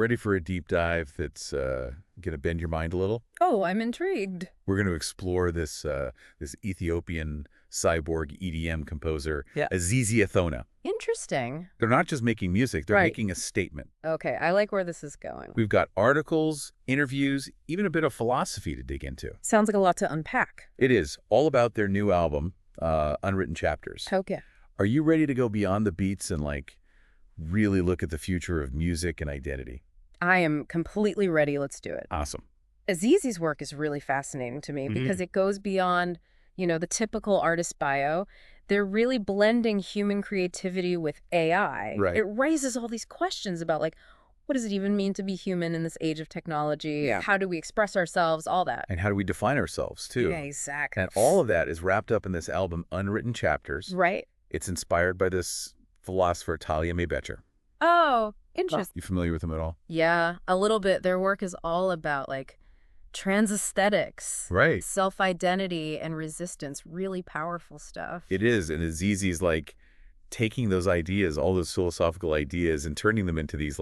Ready for a deep dive that's going to bend your mind a little? Oh, I'm intrigued. We're going to explore this this Ethiopian cyborg EDM composer, Yeah. Azizi aethona. Interesting. They're not just making music, they're Right. making a statement. Okay, I like where this is going. We've got articles, interviews, even a bit of philosophy to dig into. Sounds like a lot to unpack. It is all about their new album, Unwritten Chapters. Okay. Are you ready to go beyond the beats and really look at the future of music and identity? I am completely ready. Let's do it. Awesome. Azizi's work is really fascinating to me because it goes beyond, the typical artist bio. They're really blending human creativity with AI. Right. It raises all these questions about, what does it even mean to be human in this age of technology? Yeah. How do we express ourselves? All that. And how do we define ourselves, too? Yeah, exactly. And all of that is wrapped up in this album, Unwritten Chapters. Right. It's inspired by this philosopher, 𝗧𝗓𝗓. Oh, interesting. You familiar with him at all? Yeah, a little bit. Their work is all about, trans aesthetics, Right. self-identity, and resistance. Really powerful stuff. It is. And Azizi's taking those ideas, all those philosophical ideas, and turning them into these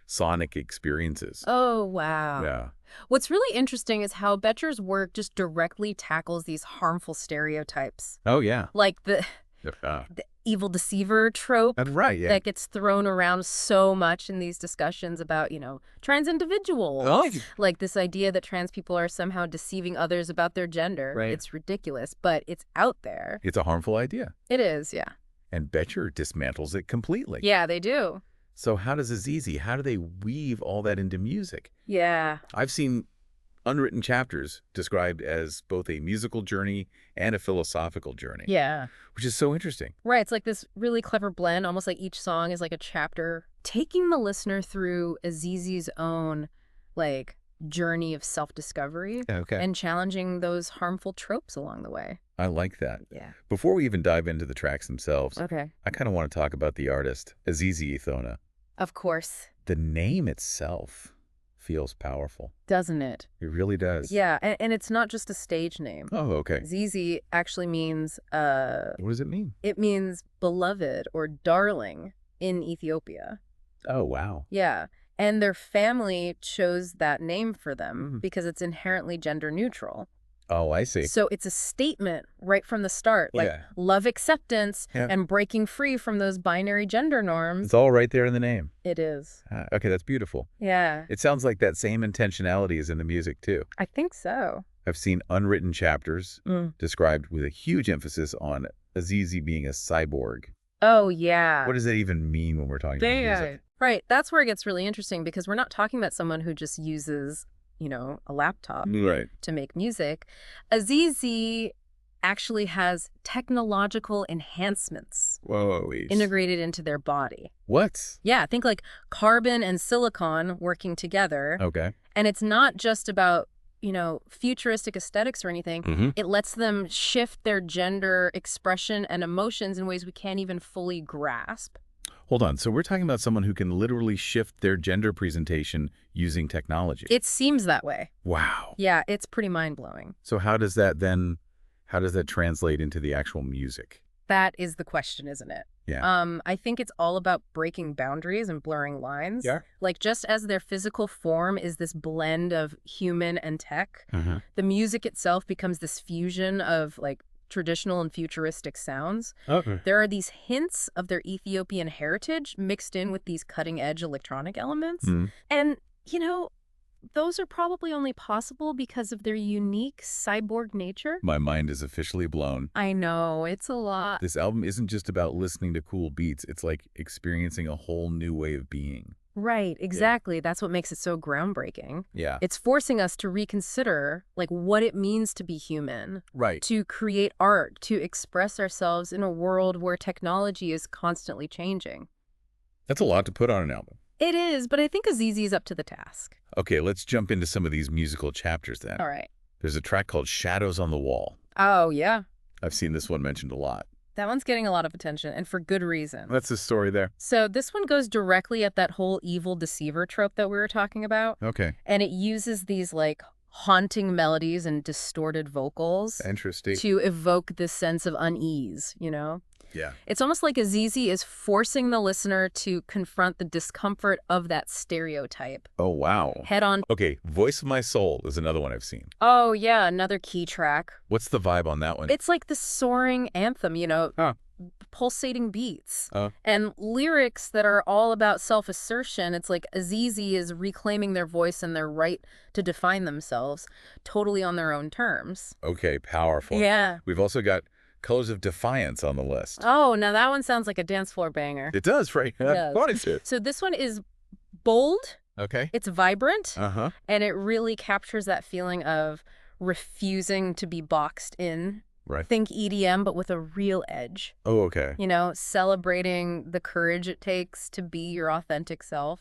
sonic experiences. Oh, wow. Yeah. What's really interesting is how 𝗓𝗓's work just directly tackles these harmful stereotypes. Oh, yeah. Like the evil deceiver trope That's right, yeah. that gets thrown around so much in these discussions about, trans individuals. Oh. Like this idea that trans people are somehow deceiving others about their gender. Right. It's ridiculous, but it's out there. It's a harmful idea. It is, yeah. And 𝗓𝗓 dismantles it completely. Yeah, they do. So how does Azizi, how do they weave all that into music? Yeah. I've seen Unwritten Chapters described as both a musical journey and a philosophical journey. Yeah. Which is so interesting. Right. It's like this really clever blend, almost like each song is like a chapter, taking the listener through Azizi's own, journey of self-discovery. Okay. And challenging those harmful tropes along the way. I like that. Yeah. Before we even dive into the tracks themselves, Okay. I kind of want to talk about the artist, Azizi aethona. Of course. The name itself feels powerful. Doesn't it? It really does. Yeah. And it's not just a stage name. Oh, okay. Zizi actually means, What does it mean? it means beloved or darling in Ethiopia. Oh, wow. Yeah. And their family chose that name for them because it's inherently gender neutral. Oh, I see. So it's a statement right from the start, Yeah. love acceptance Yeah. and breaking free from those binary gender norms. It's all right there in the name. It is. Okay, that's beautiful. Yeah, It sounds like that same intentionality is in the music, too. I think so. I've seen Unwritten Chapters described with a huge emphasis on Azizi being a cyborg. Oh, yeah. What does that even mean when we're talking about music? Right. That's where it gets really interesting because we're not talking about someone who just uses, a laptop Right. to make music. Azizi actually has technological enhancements Whoa. integrated into their body. What? Yeah, think carbon and silicon working together. Okay. And it's not just about, futuristic aesthetics or anything. It lets them shift their gender expression and emotions in ways we can't even fully grasp. Hold on. So we're talking about someone who can literally shift their gender presentation using technology. It seems that way. Wow. Yeah, it's pretty mind-blowing. So how does that translate into the actual music? That is the question, isn't it? Yeah. I think it's all about breaking boundaries and blurring lines. Yeah. Just as their physical form is this blend of human and tech, the music itself becomes this fusion of traditional and futuristic sounds. Okay. There are these hints of their Ethiopian heritage mixed in with these cutting-edge electronic elements. And, those are probably only possible because of their unique cyborg nature. My mind is officially blown. I know, it's a lot. This album isn't just about listening to cool beats. It's like experiencing a whole new way of being. Right, exactly. That's what makes it so groundbreaking. Yeah. It's forcing us to reconsider, what it means to be human. Right. To create art, to express ourselves in a world where technology is constantly changing. That's a lot to put on an album. It is, but I think Azizi is up to the task. Okay, let's jump into some of these musical chapters then. All right. There's a track called Shadows on the Wall. Oh, yeah. I've seen this one mentioned a lot. That one's getting a lot of attention, and for good reason. That's the story there. So this one goes directly at that whole evil deceiver trope that we were talking about. Okay. And it uses these, haunting melodies and distorted vocals. Interesting. To evoke this sense of unease, Yeah. It's almost like azizi is forcing the listener to confront the discomfort of that stereotype. Oh, wow. Head on. Okay, Voice of My Soul is another one I've seen. Oh, yeah, another key track. What's the vibe on that one? It's like the soaring anthem, pulsating beats. And lyrics that are all about self-assertion. It's like azizi is reclaiming their voice and their right to define themselves totally on their own terms. Okay, powerful. Yeah. We've also got Colors of Defiance on the list. Oh, now that one sounds like a dance floor banger. It does, right? It does. What is it? So this one is bold. Okay. It's vibrant. Uh-huh. And it really captures that feeling of refusing to be boxed in. Right. Think EDM, but with a real edge. Oh, okay. Celebrating the courage it takes to be your authentic self.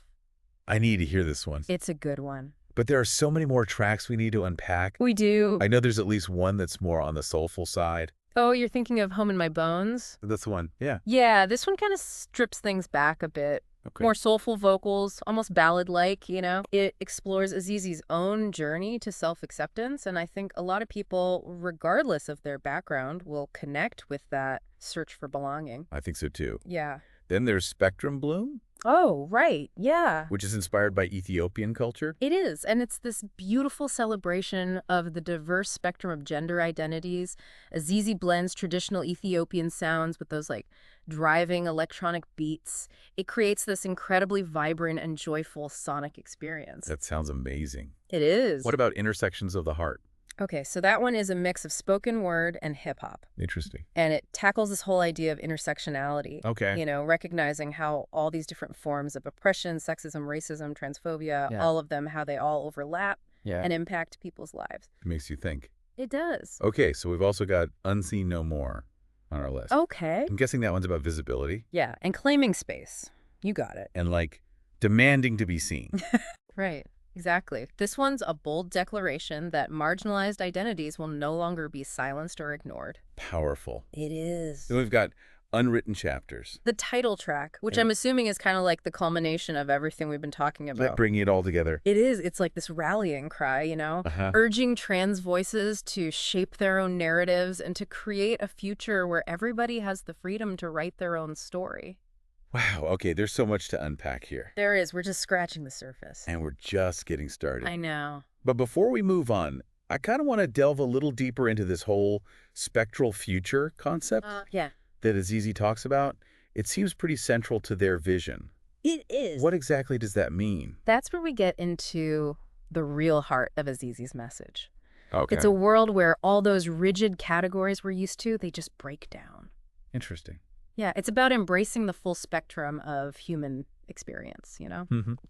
I need to hear this one. It's a good one. But there are so many more tracks we need to unpack. We do. I know there's at least one that's more on the soulful side. Oh, you're thinking of Home in My Bones? That's the one, yeah. Yeah, this one kind of strips things back a bit. Okay. More soulful vocals, almost ballad-like, It explores azizi's own journey to self-acceptance, and I think a lot of people, regardless of their background, will connect with that search for belonging. I think so, too. Yeah. Then there's Spectrum Bloom, Oh, right. Yeah. which is inspired by Ethiopian culture. It is, and it's this beautiful celebration of the diverse spectrum of gender identities. Azizi blends traditional Ethiopian sounds with those driving electronic beats. It creates this incredibly vibrant and joyful sonic experience. That sounds amazing. It is. What about Intersections of the Heart? Okay, so that one is a mix of spoken word and hip hop. Interesting. And it tackles this whole idea of intersectionality. Okay. Recognizing how all these different forms of oppression, sexism, racism, transphobia, all of them, how they all overlap and impact people's lives. It makes you think. It does. Okay, so we've also got Unseen No More on our list. Okay. I'm guessing that one's about visibility. Yeah, and claiming space. You got it. And demanding to be seen. Right. Exactly. This one's a bold declaration that marginalized identities will no longer be silenced or ignored. Powerful. It is. Then we've got Unwritten Chapters. The title track, which I'm assuming is kind of like the culmination of everything we've been talking about. Bringing it all together. It is. It's like this rallying cry, urging trans voices to shape their own narratives and to create a future where everybody has the freedom to write their own story. Wow, okay, there's so much to unpack here. There is. We're just scratching the surface. And we're just getting started. I know. But before we move on, I kind of want to delve a little deeper into this whole spectral future concept that Azizi talks about. It seems pretty central to their vision. It is. What exactly does that mean? That's where we get into the real heart of Azizi's message. Okay. It's a world where all those rigid categories we're used to, they just break down. Interesting. Yeah, it's about embracing the full spectrum of human experience,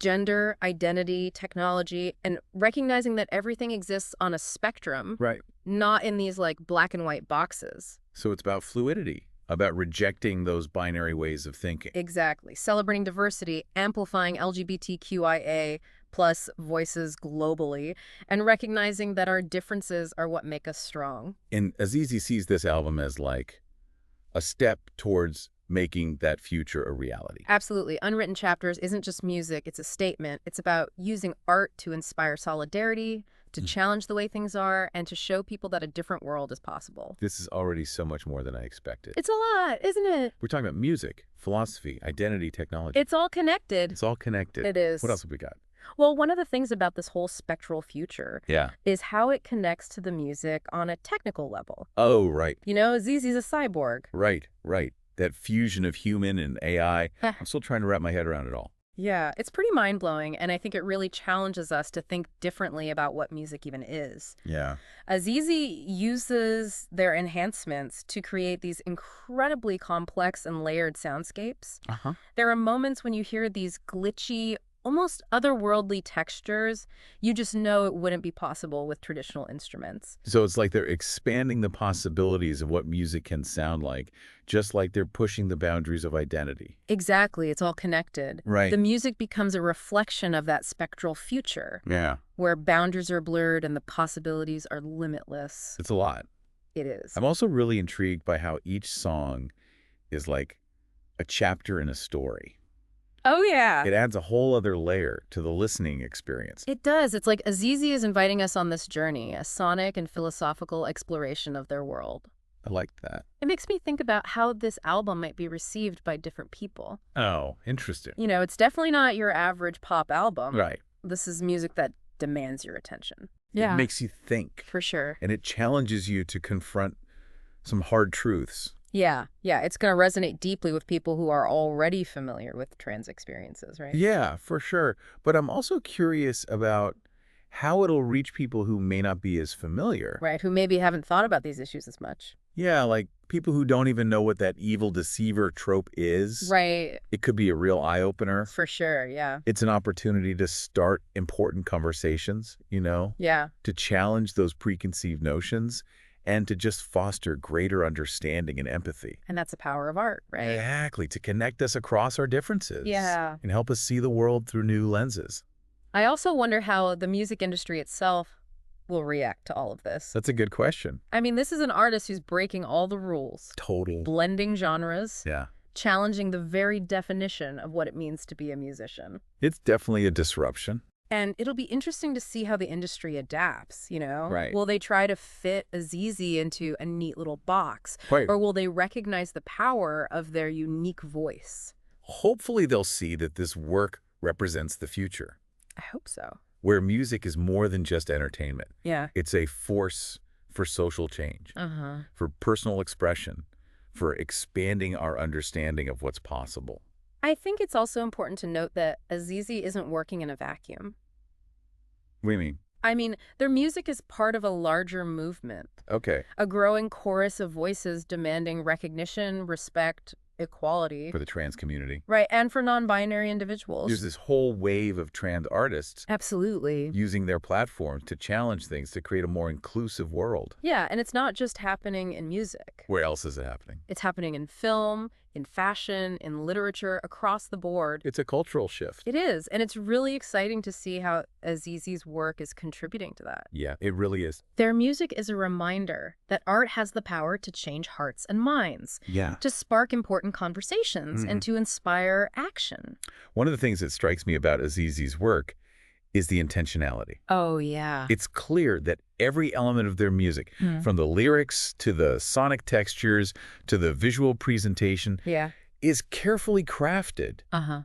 Gender, identity, technology, and recognizing that everything exists on a spectrum, right? Not in these black and white boxes. So it's about fluidity, about rejecting those binary ways of thinking. Exactly. Celebrating diversity, amplifying LGBTQIA plus voices globally, and recognizing that our differences are what make us strong. And Azizi sees this album as a step towards making that future a reality. Absolutely. Unwritten Chapters isn't just music, it's a statement. It's about using art to inspire solidarity, to challenge the way things are, and to show people that a different world is possible. This is already so much more than I expected. It's a lot, isn't it? We're talking about music, philosophy, identity, technology. It's all connected. It's all connected. It is. What else have we got? Well, one of the things about this whole spectral future is how it connects to the music on a technical level. Oh, right. Azizi's a cyborg. Right. That fusion of human and AI. I'm still trying to wrap my head around it all. Yeah, it's pretty mind-blowing, and I think it really challenges us to think differently about what music even is. Yeah. Azizi uses their enhancements to create these incredibly complex and layered soundscapes. There are moments when you hear these glitchy, almost otherworldly textures, you just know it wouldn't be possible with traditional instruments. So it's like they're expanding the possibilities of what music can sound like, just like they're pushing the boundaries of identity. Exactly. It's all connected. Right. The music becomes a reflection of that spectral future. Yeah. Where boundaries are blurred and the possibilities are limitless. It's a lot. It is. I'm also really intrigued by how each song is like a chapter in a story. Oh, yeah. It adds a whole other layer to the listening experience. It does. It's like Azizi is inviting us on this journey, a sonic and philosophical exploration of their world. I like that. It makes me think about how this album might be received by different people. Oh, interesting. You know, it's definitely not your average pop album. Right. This is music that demands your attention. It makes you think. For sure. And it challenges you to confront some hard truths. Yeah, it's going to resonate deeply with people who are already familiar with trans experiences, right? Yeah, for sure. But I'm also curious about how it'll reach people who may not be as familiar. Right, who maybe haven't thought about these issues as much. Yeah, like people who don't even know what that evil deceiver trope is. Right. It could be a real eye-opener. For sure, yeah. It's an opportunity to start important conversations, Yeah. to challenge those preconceived notions and to just foster greater understanding and empathy. And that's the power of art, right? Exactly, to connect us across our differences. Yeah. And help us see the world through new lenses. I also wonder how the music industry itself will react to all of this. That's a good question. I mean, this is an artist who's breaking all the rules. Total. Blending genres. Yeah. Challenging the very definition of what it means to be a musician. It's definitely a disruption. And it'll be interesting to see how the industry adapts, Right. Will they try to fit azizi into a neat little box? Right. Or will they recognize the power of their unique voice? Hopefully they'll see that this work represents the future, I hope so. where music is more than just entertainment. Yeah. It's a force for social change, for personal expression, for expanding our understanding of what's possible. I think it's also important to note that azizi isn't working in a vacuum. What do you mean? I mean, their music is part of a larger movement. Okay. A growing chorus of voices demanding recognition, respect, equality. For the trans community. Right, and for non-binary individuals. There's this whole wave of trans artists Absolutely. using their platforms to challenge things, to create a more inclusive world. Yeah, and it's not just happening in music. Where else is it happening? It's happening in film, in fashion, in literature, across the board. It's a cultural shift. It is, and it's really exciting to see how azizi's work is contributing to that. Yeah, it really is. Their music is a reminder that art has the power to change hearts and minds, Yeah. to spark important conversations, and to inspire action. One of the things that strikes me about azizi's work is the intentionality. Oh, yeah. It's clear that every element of their music, from the lyrics to the sonic textures to the visual presentation, is carefully crafted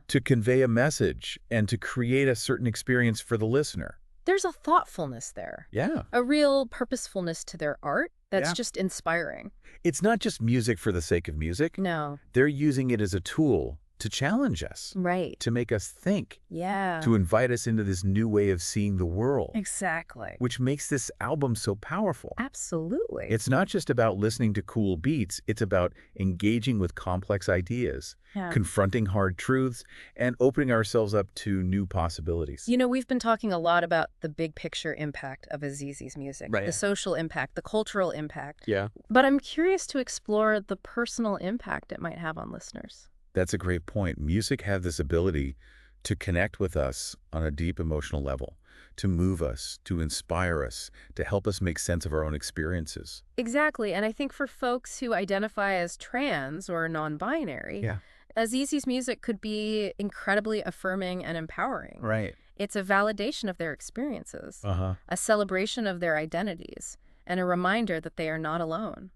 to convey a message and to create a certain experience for the listener. There's a thoughtfulness there. Yeah. A real purposefulness to their art that's just inspiring. It's not just music for the sake of music. No. They're using it as a tool to challenge us. Right. To make us think. Yeah. To invite us into this new way of seeing the world. Exactly. Which makes this album so powerful. Absolutely. It's not just about listening to cool beats. It's about engaging with complex ideas, confronting hard truths, and opening ourselves up to new possibilities. We've been talking a lot about the big picture impact of azizi's music, the social impact, the cultural impact. Yeah. But I'm curious to explore the personal impact it might have on listeners. That's a great point. Music has this ability to connect with us on a deep emotional level, to move us, to inspire us, to help us make sense of our own experiences. Exactly. And I think for folks who identify as trans or non-binary, azizi's music could be incredibly affirming and empowering. Right. It's a validation of their experiences, a celebration of their identities, and a reminder that they are not alone.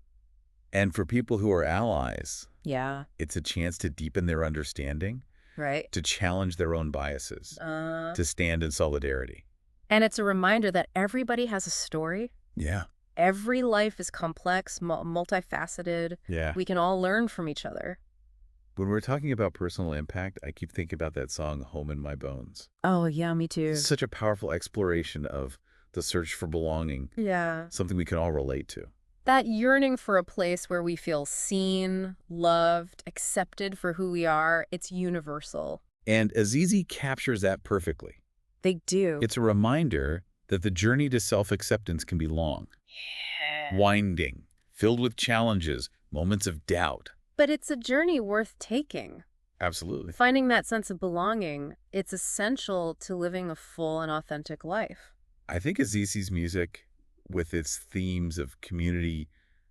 And for people who are allies, it's a chance to deepen their understanding, to challenge their own biases, to stand in solidarity. And it's a reminder that everybody has a story. Yeah. Every life is complex, multifaceted. Yeah. We can all learn from each other. When we're talking about personal impact, I keep thinking about that song, Home in My Bones. Oh, yeah, me too. It's such a powerful exploration of the search for belonging. Yeah. Something we can all relate to. That yearning for a place where we feel seen, loved, accepted for who we are, it's universal. And Azizi captures that perfectly. They do. It's a reminder that the journey to self-acceptance can be long, winding, filled with challenges, moments of doubt. But it's a journey worth taking. Absolutely. Finding that sense of belonging, it's essential to living a full and authentic life. I think Azizi's music, with its themes of community,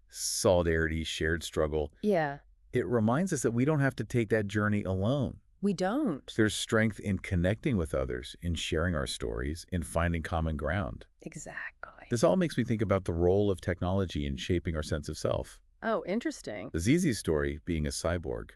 solidarity, shared struggle, it reminds us that we don't have to take that journey alone. We don't. There's strength in connecting with others, in sharing our stories, in finding common ground. Exactly. This all makes me think about the role of technology in shaping our sense of self. Oh, interesting. Azizi's story, being a cyborg,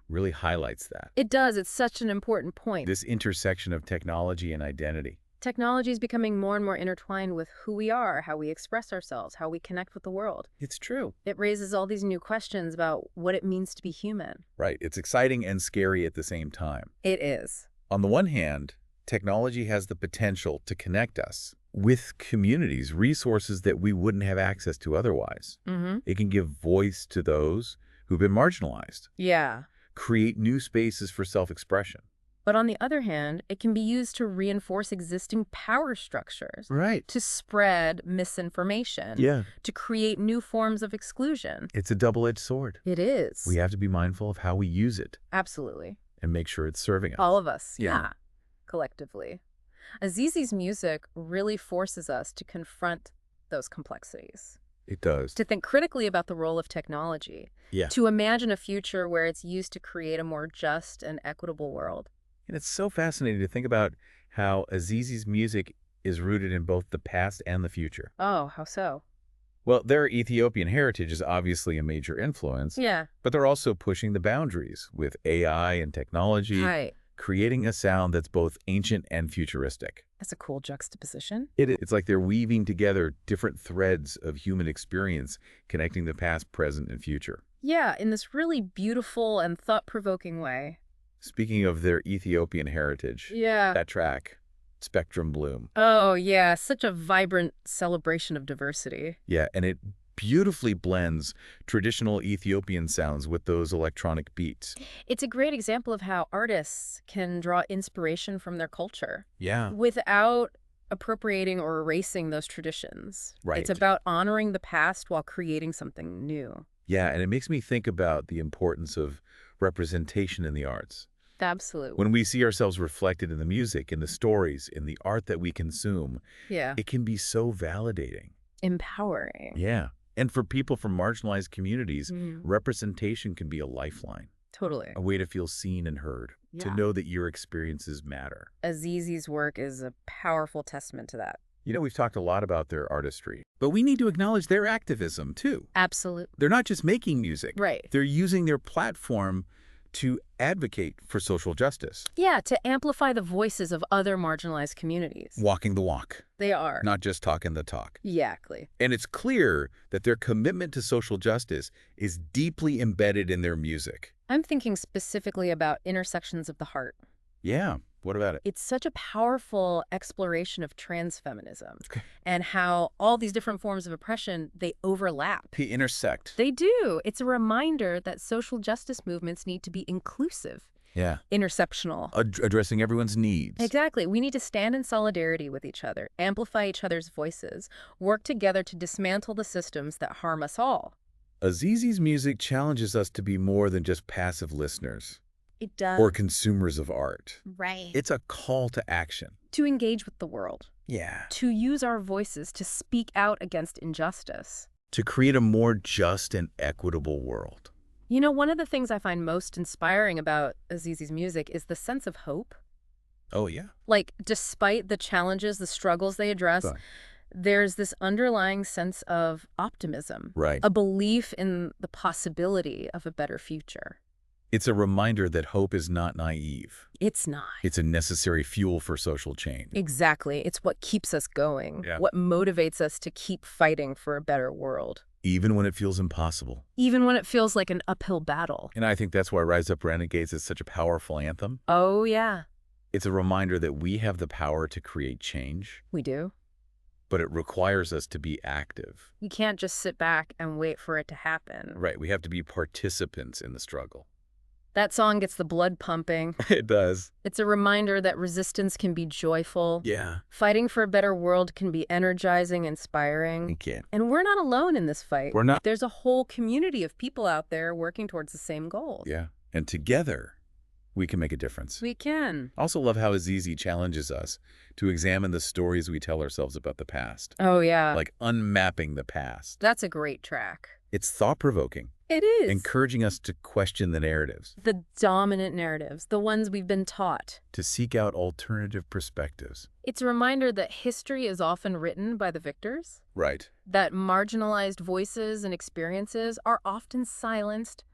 really highlights that. It does. It's such an important point. This intersection of technology and identity. Technology is becoming more and more intertwined with who we are, how we express ourselves, how we connect with the world. It's true. It raises all these new questions about what it means to be human. Right. It's exciting and scary at the same time. It is. On the one hand, technology has the potential to connect us with communities, resources that we wouldn't have access to otherwise. It can give voice to those who've been marginalized. Yeah. Create new spaces for self-expression. But on the other hand, it can be used to reinforce existing power structures. Right. To spread misinformation. Yeah. To create new forms of exclusion. It's a double-edged sword. It is. We have to be mindful of how we use it. Absolutely. And make sure it's serving us. All of us. Yeah. Collectively. Azizi's music really forces us to confront those complexities. It does. To think critically about the role of technology. Yeah. To imagine a future where it's used to create a more just and equitable world. And it's so fascinating to think about how azizi's music is rooted in both the past and the future. Oh, how so? Well, their Ethiopian heritage is obviously a major influence. Yeah. But they're also pushing the boundaries with AI and technology. Right. Creating a sound that's both ancient and futuristic. That's a cool juxtaposition. It's like they're weaving together different threads of human experience, connecting the past, present, and future. Yeah, in this really beautiful and thought-provoking way. Speaking of their Ethiopian heritage, Yeah. that track, Spectrum Bloom. Oh, yeah, such a vibrant celebration of diversity. Yeah, and it beautifully blends traditional Ethiopian sounds with those electronic beats. It's a great example of how artists can draw inspiration from their culture. Yeah. Without appropriating or erasing those traditions. Right. It's about honoring the past while creating something new. Yeah, and it makes me think about the importance of representation in the arts. Absolutely. When we see ourselves reflected in the music, in the stories, in the art that we consume, Yeah. it can be so validating. Empowering. Yeah. And for people from marginalized communities, representation can be a lifeline. Totally. A way to feel seen and heard, to know that your experiences matter. Azizi's work is a powerful testament to that. You know, we've talked a lot about their artistry, but we need to acknowledge their activism, too. Absolutely. They're not just making music. Right. They're using their platform to advocate for social justice. Yeah, to amplify the voices of other marginalized communities. Walking the walk. They are. Not just talking the talk. Exactly. And it's clear that their commitment to social justice is deeply embedded in their music. I'm thinking specifically about Intersections of the Heart. Yeah. What about it? It's such a powerful exploration of transfeminism and how all these different forms of oppression, they overlap. They intersect. They do. It's a reminder that social justice movements need to be inclusive. Yeah. Intersectional. Addressing everyone's needs. Exactly. We need to stand in solidarity with each other, amplify each other's voices, work together to dismantle the systems that harm us all. Azizi's music challenges us to be more than just passive listeners. It does. Or consumers of art. Right. It's a call to action. To engage with the world. Yeah. To use our voices to speak out against injustice. To create a more just and equitable world. You know, one of the things I find most inspiring about Azizi's music is the sense of hope. Oh, yeah? Like, despite the challenges, the struggles they address, there's this underlying sense of optimism. Right. A belief in the possibility of a better future. It's a reminder that hope is not naive. It's not. It's a necessary fuel for social change. Exactly. It's what keeps us going. Yeah. What motivates us to keep fighting for a better world. Even when it feels impossible. Even when it feels like an uphill battle. And I think that's why Rise Up Renegades is such a powerful anthem. Oh, yeah. It's a reminder that we have the power to create change. We do. But it requires us to be active. You can't just sit back and wait for it to happen. Right. We have to be participants in the struggle. That song gets the blood pumping. It does. It's a reminder that resistance can be joyful. Yeah. Fighting for a better world can be energizing, inspiring. It can. And we're not alone in this fight. We're not. There's a whole community of people out there working towards the same goals. Yeah. And together, we can make a difference. We can. I also love how Azizi challenges us to examine the stories we tell ourselves about the past. Oh, yeah. Like unmapping the past. That's a great track. It's thought-provoking. It is. Encouraging us to question the narratives. The dominant narratives, the ones we've been taught. To seek out alternative perspectives. It's a reminder that history is often written by the victors. Right. That marginalized voices and experiences are often silenced,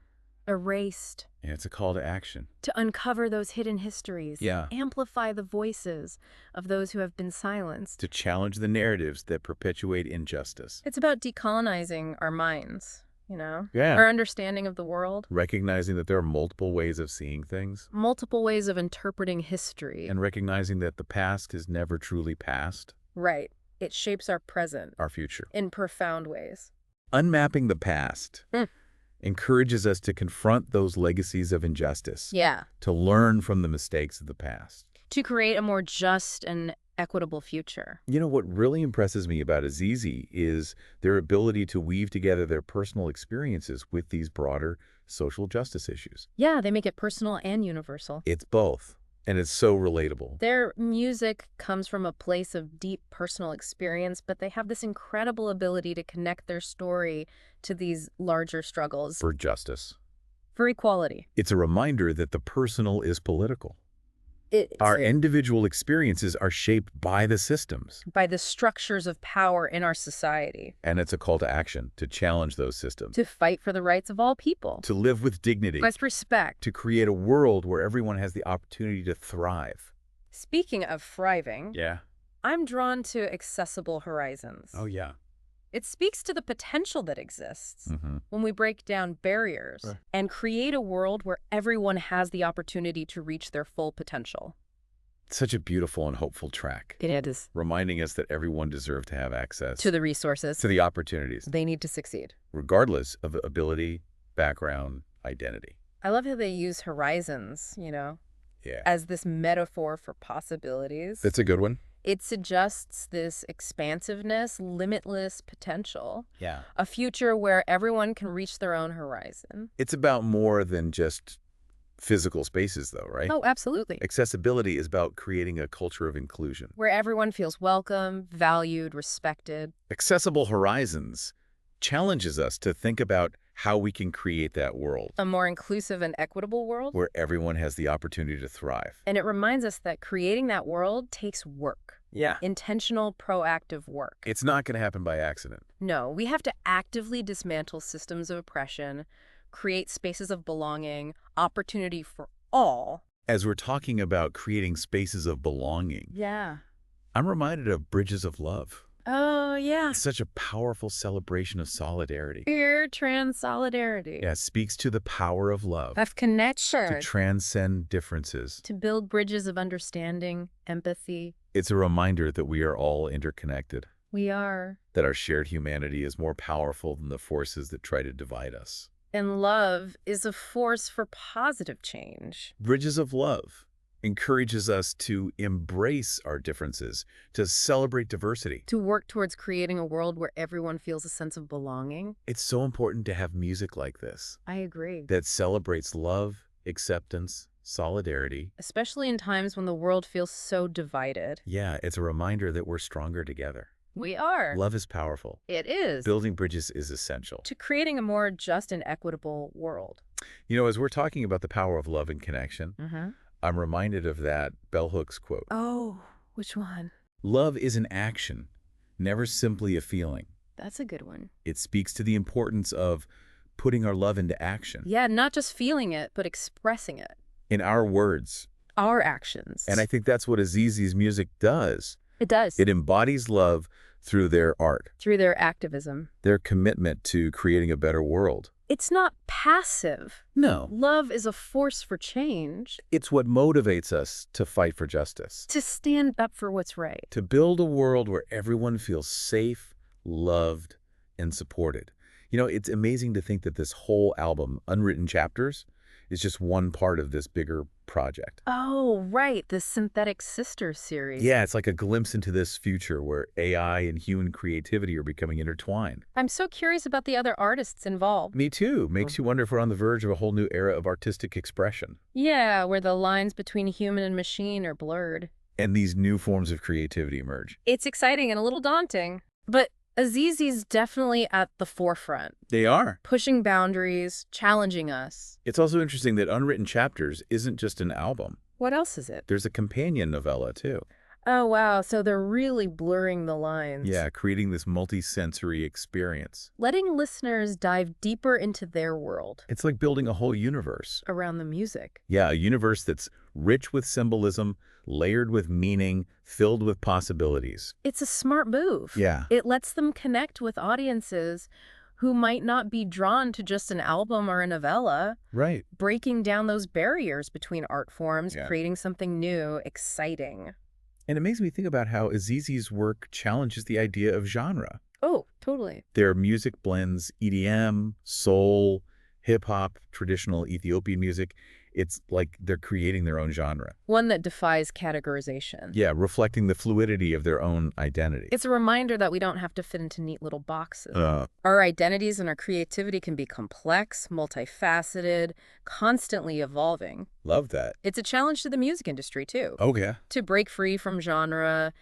erased. Yeah, it's a call to action. To uncover those hidden histories. Yeah. Amplify the voices of those who have been silenced. To challenge the narratives that perpetuate injustice. It's about decolonizing our minds, you know? Yeah. Our understanding of the world. Recognizing that there are multiple ways of seeing things. Multiple ways of interpreting history. And recognizing that the past is never truly past. Right. It shapes our present. Our future. In profound ways. Unmapping the past. Encourages us to confront those legacies of injustice. Yeah. To learn from the mistakes of the past. To create a more just and equitable future. You know, what really impresses me about azizi is their ability to weave together their personal experiences with these broader social justice issues. Yeah, they make it personal and universal. It's both. And it's so relatable. Their music comes from a place of deep personal experience, but they have this incredible ability to connect their story to these larger struggles. For justice. For equality. It's a reminder that the personal is political. Our individual experiences are shaped by the systems. By the structures of power in our society. And it's a call to action, to challenge those systems. To fight for the rights of all people. To live with dignity. With respect. To create a world where everyone has the opportunity to thrive. Speaking of thriving, yeah, I'm drawn to accessible horizons. Oh, yeah. It speaks to the potential that exists when we break down barriers and create a world where everyone has the opportunity to reach their full potential. Such a beautiful and hopeful track. It is. Reminding us that everyone deserves to have access to the resources, to the opportunities they need to succeed, regardless of ability, background, identity. I love how they use horizons, you know, as this metaphor for possibilities. That's a good one. It suggests this expansiveness, limitless potential. Yeah. A future where everyone can reach their own horizon. It's about more than just physical spaces, though, right? Oh, absolutely. Accessibility is about creating a culture of inclusion. Where everyone feels welcome, valued, respected. Accessible horizons challenges us to think about how we can create that world. A more inclusive and equitable world. Where everyone has the opportunity to thrive. And it reminds us that creating that world takes work. Yeah. Intentional, proactive work. It's not going to happen by accident. No, we have to actively dismantle systems of oppression, create spaces of belonging, opportunity for all. As we're talking about creating spaces of belonging, I'm reminded of Bridges of Love. Oh, yeah. It's such a powerful celebration of solidarity. Pure trans solidarity. Yeah, it speaks to the power of love. Of connection. To transcend differences. To build bridges of understanding, empathy. It's a reminder that we are all interconnected. We are. That our shared humanity is more powerful than the forces that try to divide us. And love is a force for positive change. Bridges of Love encourages us to embrace our differences, to celebrate diversity. To work towards creating a world where everyone feels a sense of belonging. It's so important to have music like this. I agree. That celebrates love, acceptance, solidarity. Especially in times when the world feels so divided. Yeah, it's a reminder that we're stronger together. We are. Love is powerful. It is. Building bridges is essential. To creating a more just and equitable world. You know, as we're talking about the power of love and connection, I'm reminded of that bell hooks quote. Oh, which one? Love is an action, never simply a feeling. That's a good one. It speaks to the importance of putting our love into action. Yeah, not just feeling it, but expressing it. In our words. Our actions. And I think that's what azizi's music does. It does. It embodies love through their art. Through their activism. Their commitment to creating a better world. It's not passive. No. Love is a force for change. It's what motivates us to fight for justice. To stand up for what's right. To build a world where everyone feels safe, loved, and supported. You know, it's amazing to think that this whole album, Unwritten Chapters, is just one part of this bigger project. Oh, right. The Synthetic Sisters series. Yeah, it's like a glimpse into this future where AI and human creativity are becoming intertwined. I'm so curious about the other artists involved. Me too. Makes you wonder if we're on the verge of a whole new era of artistic expression. Yeah, where the lines between human and machine are blurred. And these new forms of creativity emerge. It's exciting and a little daunting. But Azizi's definitely at the forefront, They are. pushing boundaries, challenging us. It's also interesting that Unwritten Chapters isn't just an album. What else is it? There's a companion novella, too. Oh, wow. So they're really blurring the lines. Yeah, creating this multi-sensory experience. Letting listeners dive deeper into their world. It's like building a whole universe. Around the music. Yeah, a universe that's rich with symbolism, layered with meaning, filled with possibilities. It's a smart move. Yeah. It lets them connect with audiences who might not be drawn to just an album or a novella. Right. Breaking down those barriers between art forms, Yeah. creating something new, exciting. And it makes me think about how azizi's work challenges the idea of genre. Oh, totally. Their music blends EDM, soul, hip-hop, traditional Ethiopian music. It's like they're creating their own genre. One that defies categorization. Yeah, reflecting the fluidity of their own identity. It's a reminder that we don't have to fit into neat little boxes. Our identities and our creativity can be complex, multifaceted, constantly evolving. Love that. It's a challenge to the music industry, too. Oh, yeah. To break free from genre,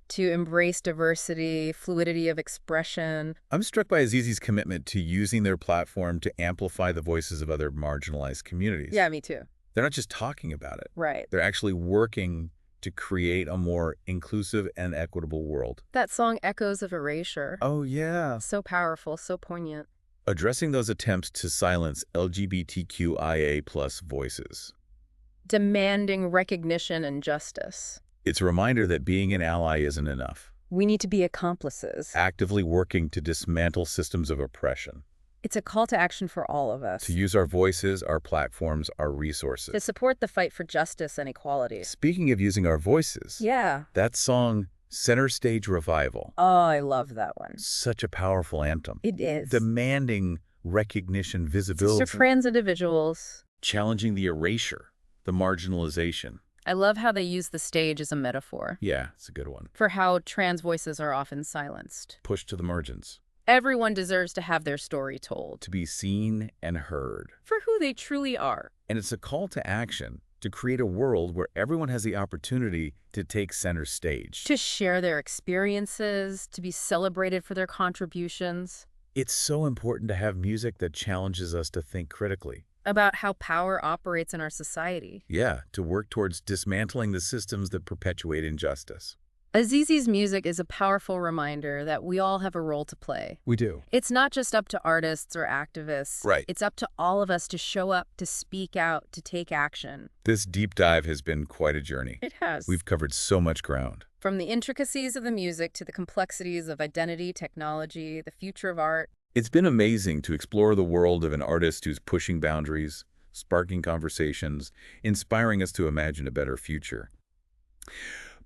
to embrace diversity, fluidity of expression. I'm struck by azizi's commitment to using their platform to amplify the voices of other marginalized communities. Yeah, me too. They're not just talking about it. Right. They're actually working to create a more inclusive and equitable world. That song echoes of erasure. Oh, yeah. So powerful, so poignant. Addressing those attempts to silence LGBTQIA+ voices. Demanding recognition and justice. It's a reminder that being an ally isn't enough. We need to be accomplices. Actively working to dismantle systems of oppression. It's a call to action for all of us. To use our voices, our platforms, our resources. To support the fight for justice and equality. Speaking of using our voices. Yeah. That song, Center Stage Revival. Oh, I love that one. Such a powerful anthem. It is. Demanding recognition, visibility. It's for trans individuals. Challenging the erasure, the marginalization. I love how they use the stage as a metaphor. Yeah, it's a good one. For how trans voices are often silenced. Pushed to the margins. Everyone deserves to have their story told. To be seen and heard. For who they truly are. And it's a call to action to create a world where everyone has the opportunity to take center stage. To share their experiences, to be celebrated for their contributions. It's so important to have music that challenges us to think critically. About how power operates in our society. Yeah, to work towards dismantling the systems that perpetuate injustice. Azizi's music is a powerful reminder that we all have a role to play. We do. It's not just up to artists or activists. Right. It's up to all of us to show up, to speak out, to take action. This deep dive has been quite a journey. It has. We've covered so much ground. From the intricacies of the music to the complexities of identity, technology, the future of art. It's been amazing to explore the world of an artist who's pushing boundaries, sparking conversations, inspiring us to imagine a better future.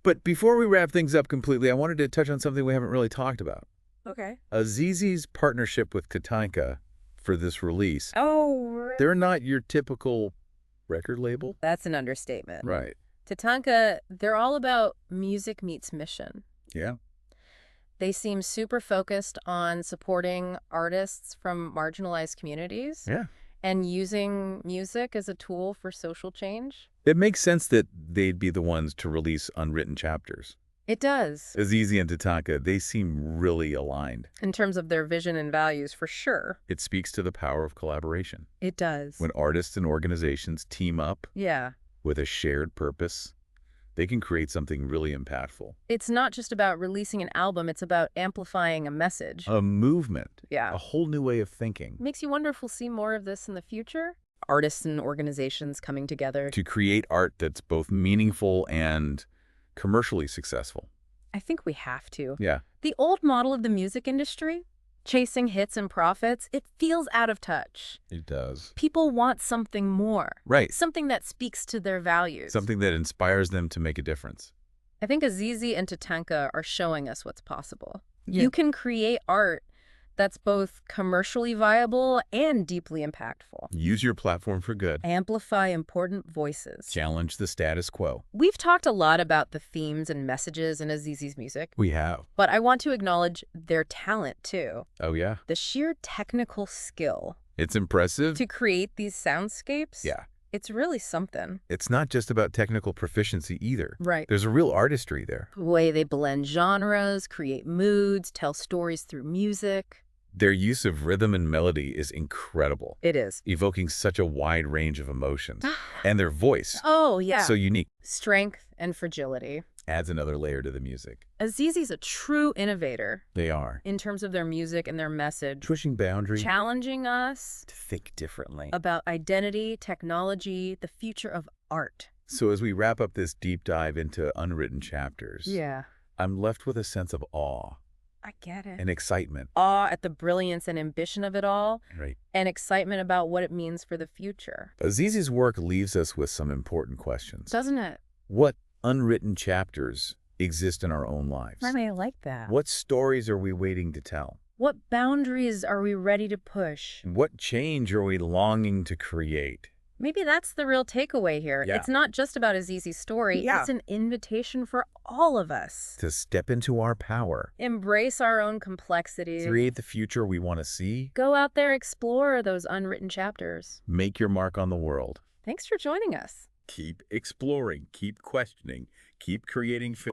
But before we wrap things up completely, I wanted to touch on something we haven't really talked about. Okay. azizi's partnership with TATANKA for this release. Oh, right. They're not your typical record label. That's an understatement. Right. TATANKA, they're all about music meets mission. Yeah. They seem super focused on supporting artists from marginalized communities. Yeah. And using music as a tool for social change. It makes sense that they'd be the ones to release Unwritten Chapters. It does. Azizi and TATANKA, they seem really aligned. In terms of their vision and values, for sure. It speaks to the power of collaboration. It does. When artists and organizations team up Yeah. with a shared purpose, they can create something really impactful. It's not just about releasing an album, it's about amplifying a message. A movement. Yeah. A whole new way of thinking. Makes you wonder if we'll see more of this in the future? Artists and organizations coming together. To create art that's both meaningful and commercially successful. I think we have to. Yeah. The old model of the music industry, chasing hits and profits, it feels out of touch. It does. People want something more. Right. Something that speaks to their values. Something that inspires them to make a difference. I think Azizi and TATANKA are showing us what's possible. Yeah. You can create art that's both commercially viable and deeply impactful. Use your platform for good. Amplify important voices. Challenge the status quo. We've talked a lot about the themes and messages in Azizi's music, We have. but I want to acknowledge their talent too. Oh, yeah? The sheer technical skill It's impressive. to create these soundscapes. Yeah. It's really something. It's not just about technical proficiency either. Right. There's a real artistry there. The way they blend genres, create moods, tell stories through music. Their use of rhythm and melody is incredible. It is. Evoking such a wide range of emotions. And their voice. Oh, yeah. So unique. Strength and fragility. Adds another layer to the music. Azizi's a true innovator. They are. In terms of their music and their message. Pushing boundaries. Challenging us. To think differently. About identity, technology, the future of art. So as we wrap up this deep dive into unwritten chapters, yeah, I'm left with a sense of awe. I get it. And excitement. Awe at the brilliance and ambition of it all. Right. And excitement about what it means for the future. Azizi's work leaves us with some important questions. Doesn't it? What unwritten chapters exist in our own lives? I like that. What stories are we waiting to tell? What boundaries are we ready to push? What change are we longing to create? Maybe that's the real takeaway here. Yeah. It's not just about Azizi's story. Yeah. It's an invitation for all of us. To step into our power. Embrace our own complexities. Create the future we want to see. Go out there, explore those unwritten chapters. Make your mark on the world. Thanks for joining us. Keep exploring, keep questioning, keep creating